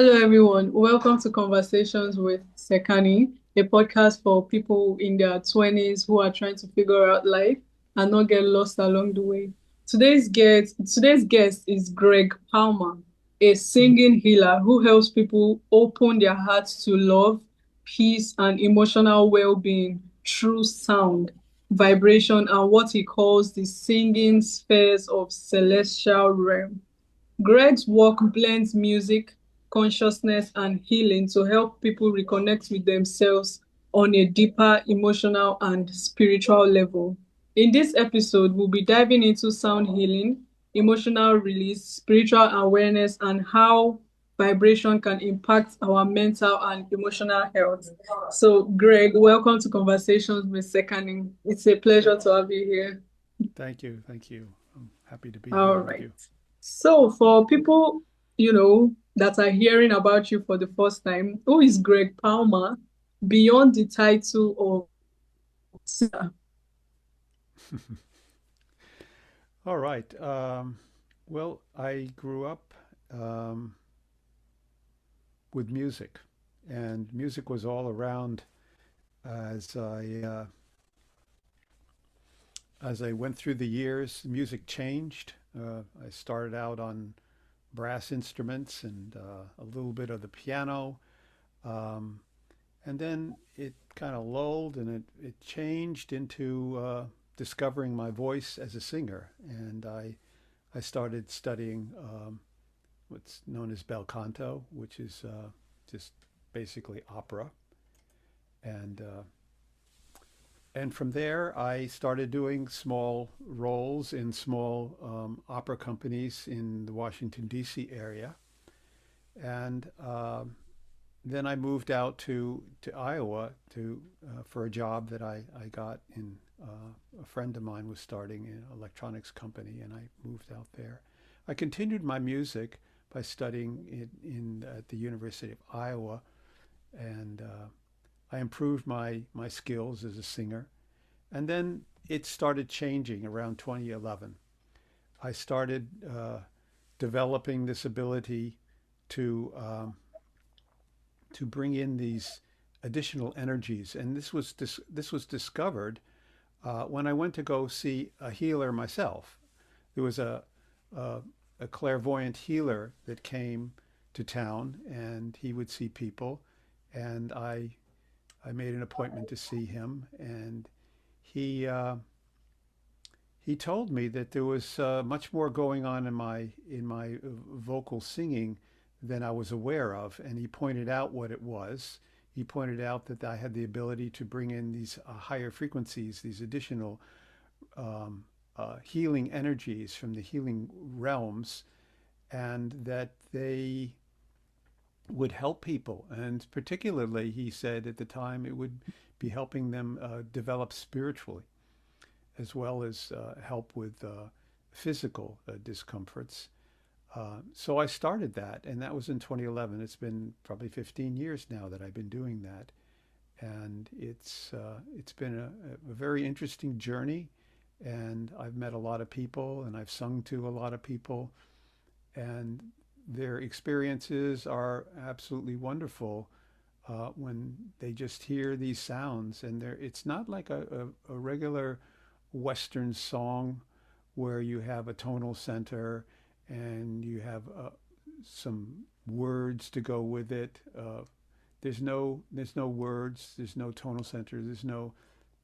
Hello, everyone. Welcome to Conversations with Sekani, a podcast for people in their 20s who are trying to figure out life and not get lost along the way. Today's guest is Greg Palma, a singing healer who helps people open their hearts to love, peace, and emotional well-being through sound, vibration, and what he calls the singing spheres of celestial realm. Greg's work blends music, consciousness, and healing to help people reconnect with themselves on a deeper emotional and spiritual level. In this episode, we'll be diving into sound healing, emotional release, spiritual awareness, and how vibration can impact our mental and emotional health. So, Greg, welcome to Conversations with Sekani. It's a pleasure to have you here. Thank you. Thank you. I'm happy to be All here with right. you. So for people, that are hearing about you for the first time, who is Greg Palmer beyond the title of singer? All right. Well, I grew up um, with music, and music was all around as I went through the years. Music changed. I started out on brass instruments and a little bit of the piano, um, and then it kind of lulled, and it changed into discovering my voice as a singer, and I started studying what's known as bel canto, which is just basically opera. And and from there, I started doing small roles in small opera companies in the Washington, D.C. area. And then I moved out to Iowa for a job that I got in. A friend of mine was starting an electronics company, and I moved out there. I continued my music by studying it in at the University of Iowa, and I improved my skills as a singer. And then it started changing around 2011. I started developing this ability to to bring in these additional energies. And this was discovered when I went to go see a healer myself. There was a, a clairvoyant healer that came to town, and he would see people. And I made an appointment to see him, and he he told me that there was much more going on in my vocal singing than I was aware of, and he pointed out what it was. He pointed out that I had the ability to bring in these higher frequencies, these additional healing energies from the healing realms, and that they would help people. And particularly, he said at the time, it would be helping them develop spiritually, as well as help with physical discomforts. So I started that, and that was in 2011. It's been probably 15 years now that I've been doing that, and it's been a very interesting journey. And I've met a lot of people, and I've sung to a lot of people, and their experiences are absolutely wonderful when they just hear these sounds. And it's not like a regular Western song where you have a tonal center and you have some words to go with it. There's no words. There's no tonal center. There's no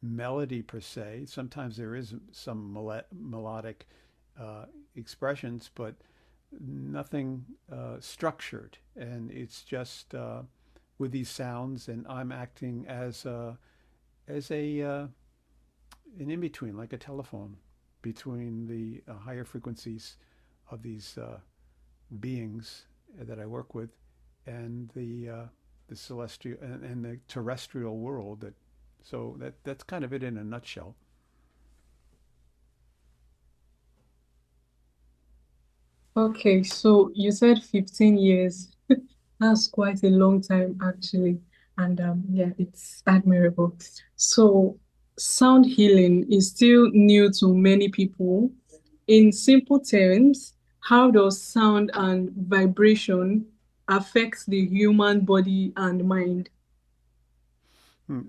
melody per se. Sometimes there is some melodic expressions, but nothing structured. And it's just with these sounds, and I'm acting as a an in between, like a telephone between the higher frequencies of these beings that I work with, and the celestial and the terrestrial world. That's kind of it in a nutshell. Okay, so you said 15 years. That's quite a long time, actually. And yeah, it's admirable. So, sound healing is still new to many people. In simple terms, how does sound and vibration affects the human body and mind?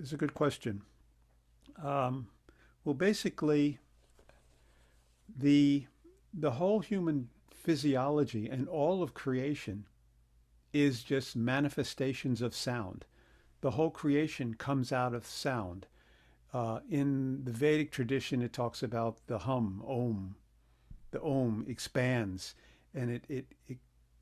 It's a good question. Um, well, basically, the the whole human physiology and all of creation is just manifestations of sound. The whole creation comes out of sound. In the Vedic tradition, it talks about the hum, om. The om expands, and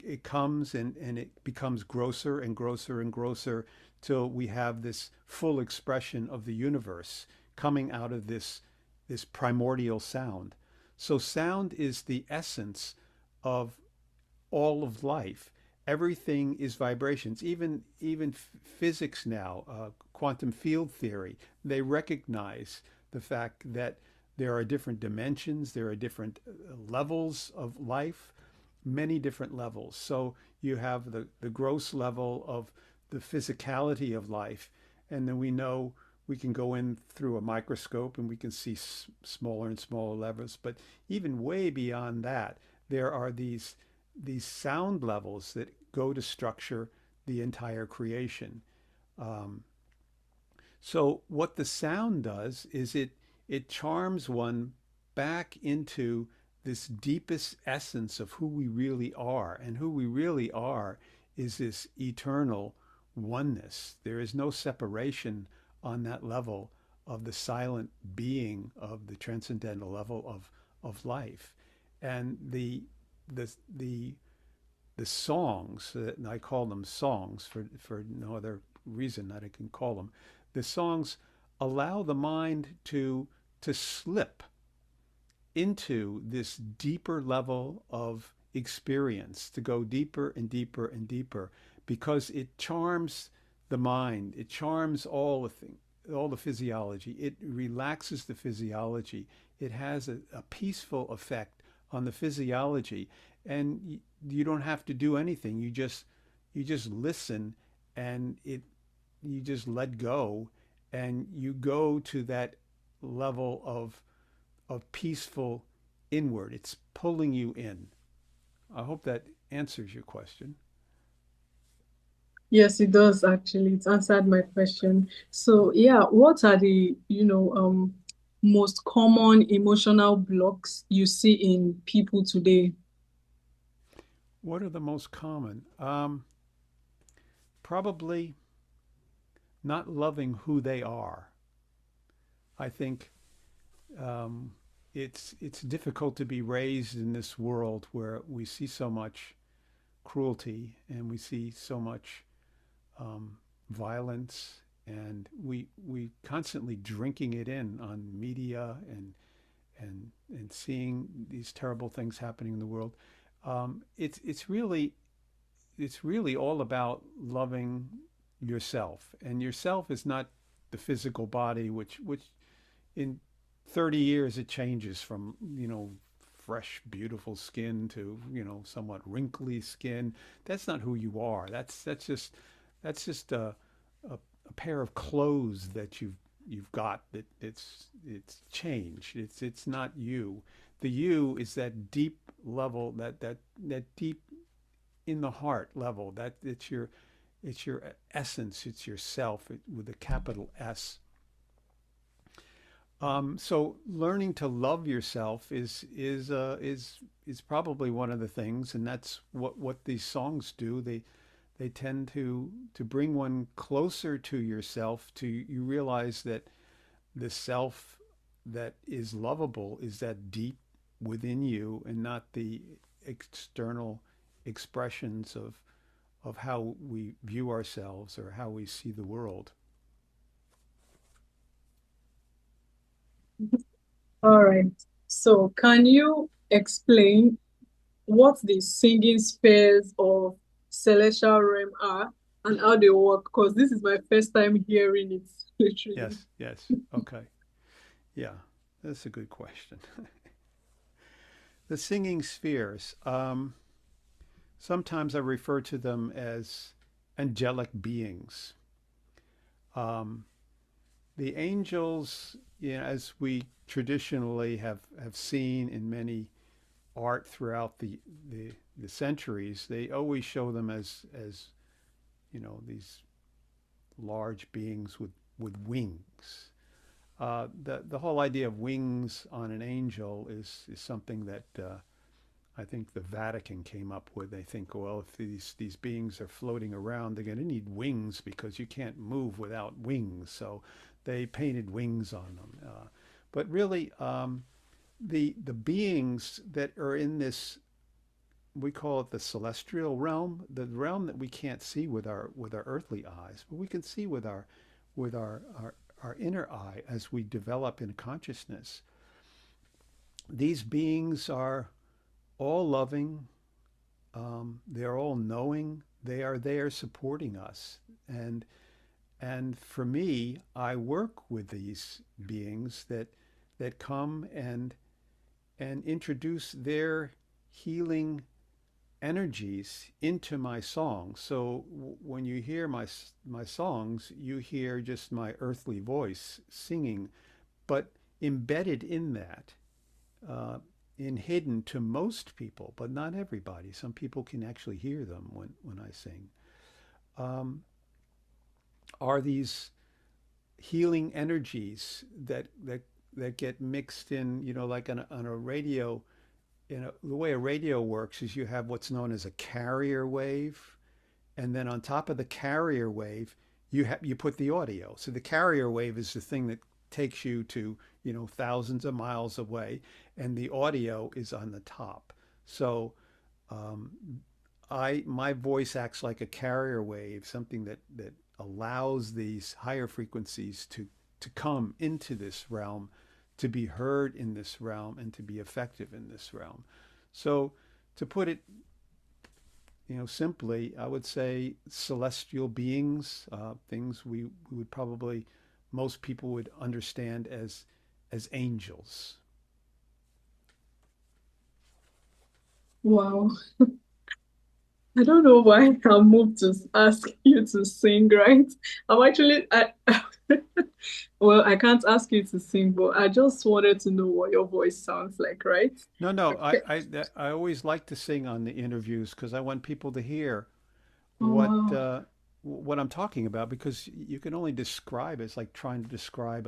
it comes and it becomes grosser and grosser and grosser till we have this full expression of the universe coming out of this primordial sound. So sound is the essence of all of life. Everything is vibrations. Even physics now, quantum field theory, they recognize the fact that there are different dimensions, there are different levels of life, many different levels. So you have the gross level of the physicality of life, and then we know we can go in through a microscope and we can see smaller and smaller levels. But even way beyond that, there are these sound levels that go to structure the entire creation. Um, so what the sound does is it charms one back into this deepest essence of who we really are, and who we really are is this eternal oneness. There is no separation on that level of the silent being of the transcendental level of life. And the the the songs, and I call them songs for no other reason that I can call them, the songs allow the mind to slip into this deeper level of experience, to go deeper and deeper and deeper, because it charms the mind, it charms all the physiology, it relaxes the physiology, it has a peaceful effect on the physiology, and you don't have to do anything. You just listen, and it you just let go, and you go to that level of peaceful inward. It's pulling you in. I hope that answers your question. Yes, it does actually. It answered my question. So, yeah, what are the, most common emotional blocks you see in people today? What are the most common? Probably not loving who they are. I think um, it's difficult to be raised in this world where we see so much cruelty and we see so much um, violence, and we constantly drinking it in on media and seeing these terrible things happening in the world. It's really all about loving yourself, and yourself is not the physical body, which in 30 years it changes from fresh beautiful skin to somewhat wrinkly skin. That's not who you are. That's just a pair of clothes that you've got, that it's changed. It's not you. The you is that deep level, that deep in the heart level. That it's your essence. It's yourself, with a capital S. So learning to love yourself is probably one of the things, and that's what these songs do. They tend to bring one closer to yourself. To You realize that the self that is lovable is that deep within you, and not the external expressions of how we view ourselves or how we see the world. All right. So, can you explain what the singing spheres of celestial realm are and how they work? Because this is my first time hearing it, literally. Yes, yes. Okay. Yeah, that's a good question. The singing spheres. Sometimes I refer to them as angelic beings. Um, the angels, as we traditionally have seen in many art throughout the centuries, they always show them as these large beings with wings. The whole idea of wings on an angel is something that I think the Vatican came up with. They think, well, if these beings are floating around, they're going to need wings because you can't move without wings. So they painted wings on them. But really, the beings that are in this, we call it the celestial realm, the realm that we can't see with our earthly eyes, but we can see with our inner eye as we develop in consciousness. These beings are all loving. They're all knowing. They are there supporting us. And for me, I work with these beings that come and introduce their healing energies into my songs. So when you hear my songs, you hear just my earthly voice singing, but embedded in that, uh, in hidden to most people, but not everybody. Some people can actually hear them when I sing. Um, are these healing energies that get mixed in, like on a radio. The way a radio works is you have what's known as a carrier wave, and then on top of the carrier wave, you put the audio. So the carrier wave is the thing that takes you to thousands of miles away, and the audio is on the top. So um, I my voice acts like a carrier wave, something that allows these higher frequencies to come into this realm, to be heard in this realm, and to be effective in this realm. So to put it simply, I would say celestial beings, things we would probably, most people would understand as angels. Wow. I don't know why I'm moved to ask you to sing, right? I'm actually, well, I can't ask you to sing, but I just wanted to know what your voice sounds like, right? No, no, Okay. I always like to sing on the interviews because I want people to hear Oh, what wow. what I'm talking about, because you can only describe it. It's like trying to describe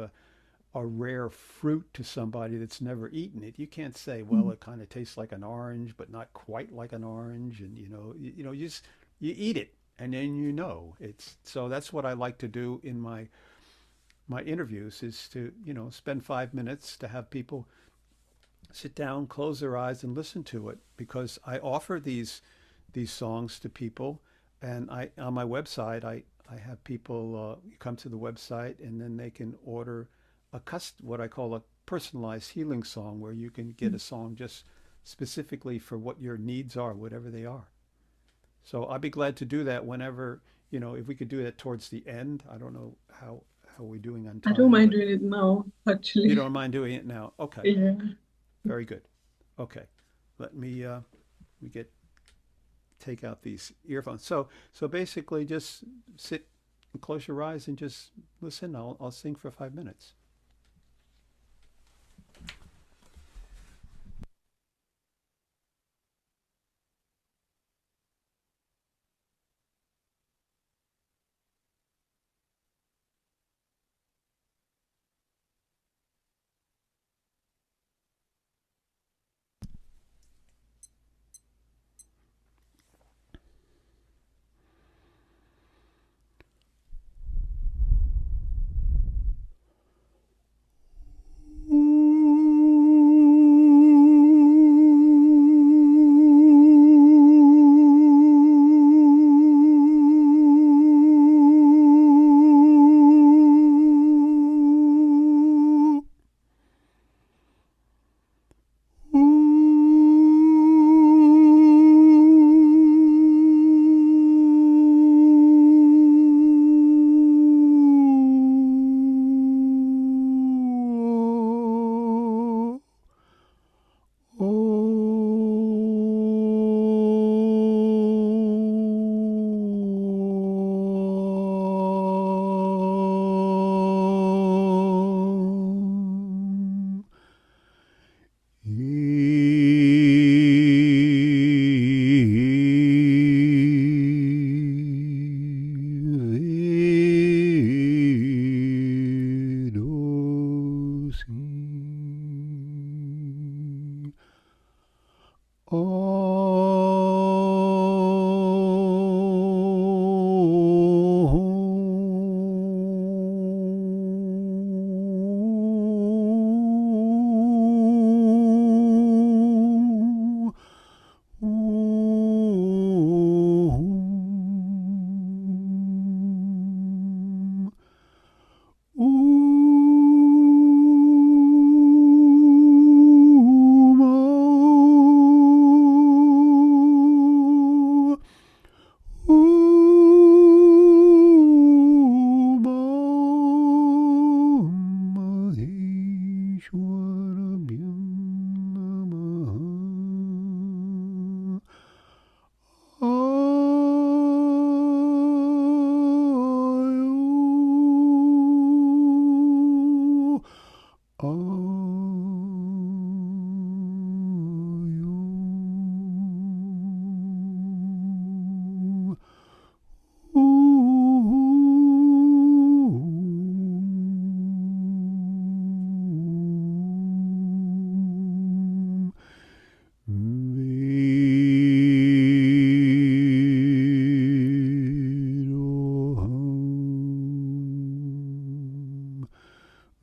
a rare fruit to somebody that's never eaten it. You can't say, well, it kind of tastes like an orange, but not quite like an orange, and you eat it, and then it's. So that's what I like to do in my interviews, is to spend 5 minutes to have people sit down, close their eyes, and listen to it, because I offer these songs to people, and I on my website I have people come to the website, and then they can order what I call a personalized healing song, where you can get a song just specifically for what your needs are, whatever they are. So I'd be glad to do that whenever, if we could do that towards the end. I don't know how we're doing on I don't time, mind but doing it now, you actually. don't mind doing it now. Okay, Yeah. very good. Okay, let me we get take out these earphones. So basically, just sit and close your eyes and just listen. I'll sing for 5 minutes.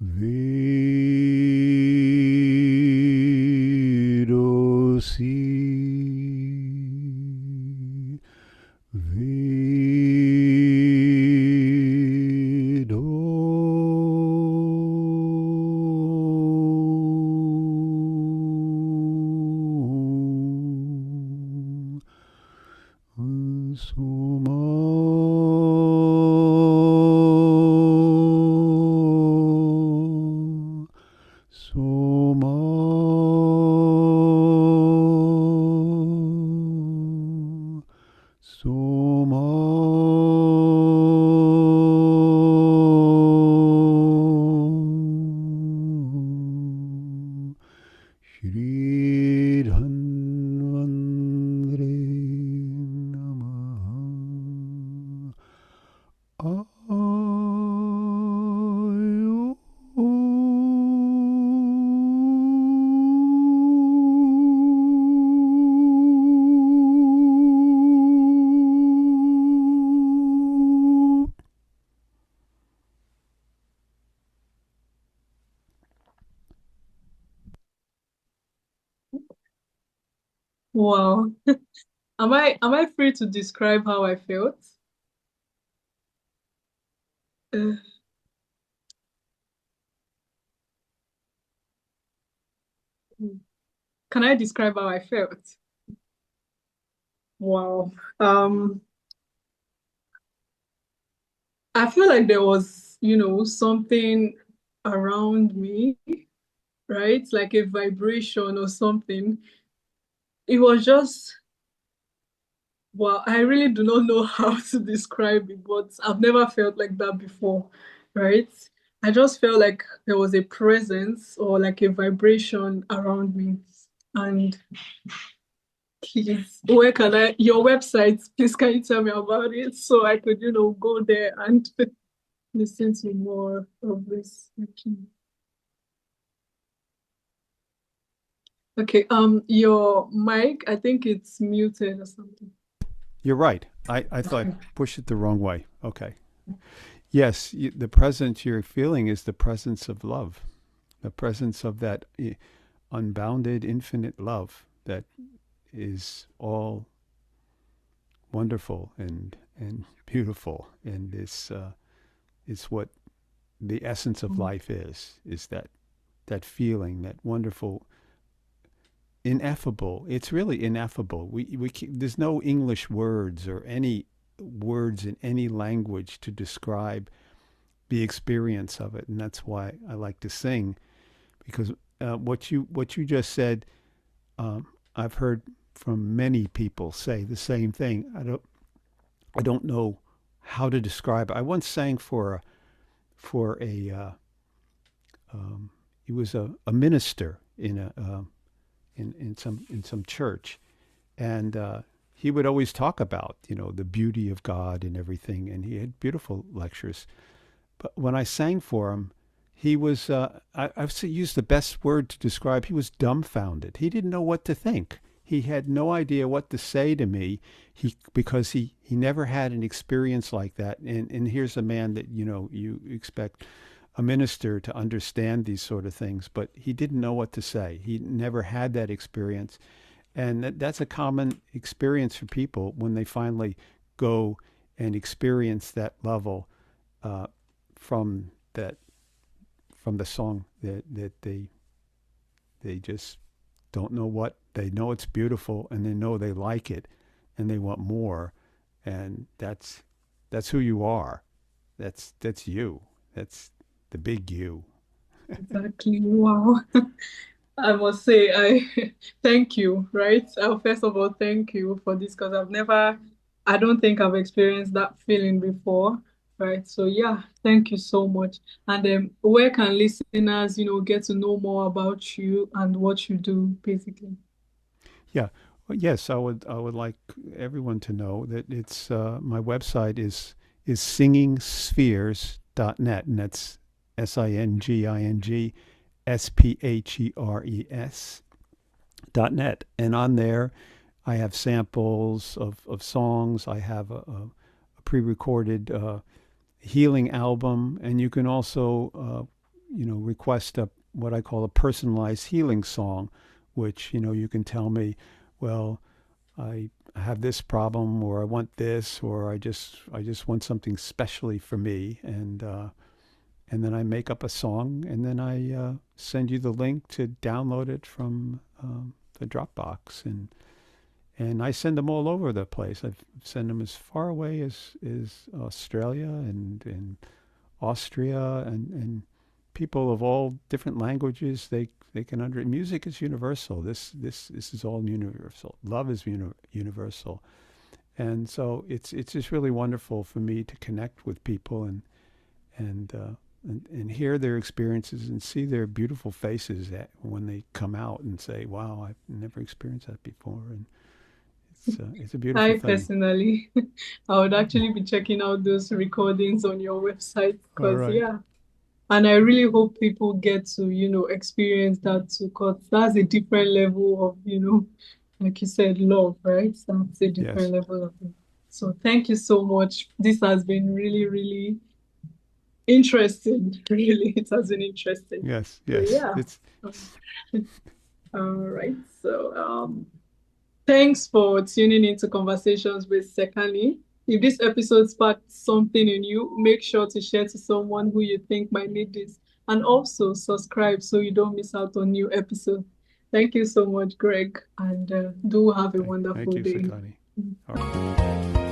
Vedo si, vedo suma, suma, suma, Shri Dhanvandre Namaha. Ayo. Wow. Am I free to describe how I felt? Uh, can I describe how I felt? Wow. Um, I feel like there was, something around me, right? Like a vibration or something. It was just, well, I really do not know how to describe it, but I've never felt like that before, right? I just felt like there was a presence or like a vibration around me. And please, where can your website, please can you tell me about it so I could, go there and listen to more of this. Okay. Okay, your mic, I think it's muted or something. You're right. I thought I Okay. pushed it the wrong way. Okay. Yes, the presence you're feeling is the presence of love, the presence of that unbounded, infinite love that is all wonderful and beautiful, and is what the essence of life is that feeling, that wonderful, ineffable. It's really ineffable. There's no English words or any words in any language to describe the experience of it, and that's why I like to sing, because what you just said, um, I've heard from many people say the same thing. I don't know how to describe it. I once sang for a he was a minister in some church, and he would always talk about the beauty of God and everything, and he had beautiful lectures. But when I sang for him, he was I've used the best word to describe. He was dumbfounded. He didn't know what to think. He had no idea what to say to me. Because he never had an experience like that. And here's a man that you expect a minister to understand these sort of things, but he didn't know what to say. He never had that experience. And that's a common experience for people when they finally go and experience that level, uh, from that from the song that they just don't know what they know. It's beautiful, and they know they like it, and they want more. And that's who you are. That's you. That's the big you. Exactly. Wow. I must say, I thank you, right? First of all, thank you for this because I don't think I've experienced that feeling before, right? So yeah, thank you so much. And where can listeners, get to know more about you and what you do, basically? Yeah. Well, yes, I would like everyone to know that it's my website is singingspheres.net, and that's singingspheres.net. And on there I have samples of songs. I have a pre-recorded healing album, and you can also request what I call a personalized healing song, which, you can tell me, well, I have this problem, or I want this, or I just want something specially for me, and then I make up a song, and then I send you the link to download it from the Dropbox, and I send them all over the place. I send them as far away as Australia and Austria, and people of all different languages. They can under music is universal. This is all universal. Love is universal, and so it's just really wonderful for me to connect with people and and hear their experiences and see their beautiful faces when they come out and say, "Wow, I've never experienced that before," and it's a beautiful I thing. personally, I would actually be checking out those recordings on your website All because, right. yeah. And I really hope people get to, experience that too, because that's a different level of, like you said, love, right? That's a different Yes. level of it. So thank you so much. This has been really, really interesting. Really, it has been interesting. Yes. So Yes. yeah. It's Um, All right. So thanks for tuning into Conversations with Sekani. If this episode sparked something in you, make sure to share to someone who you think might need this. And also subscribe so you don't miss out on new episodes. Thank you so much, Greg, and do have a thank wonderful you, day. Sekani. All right.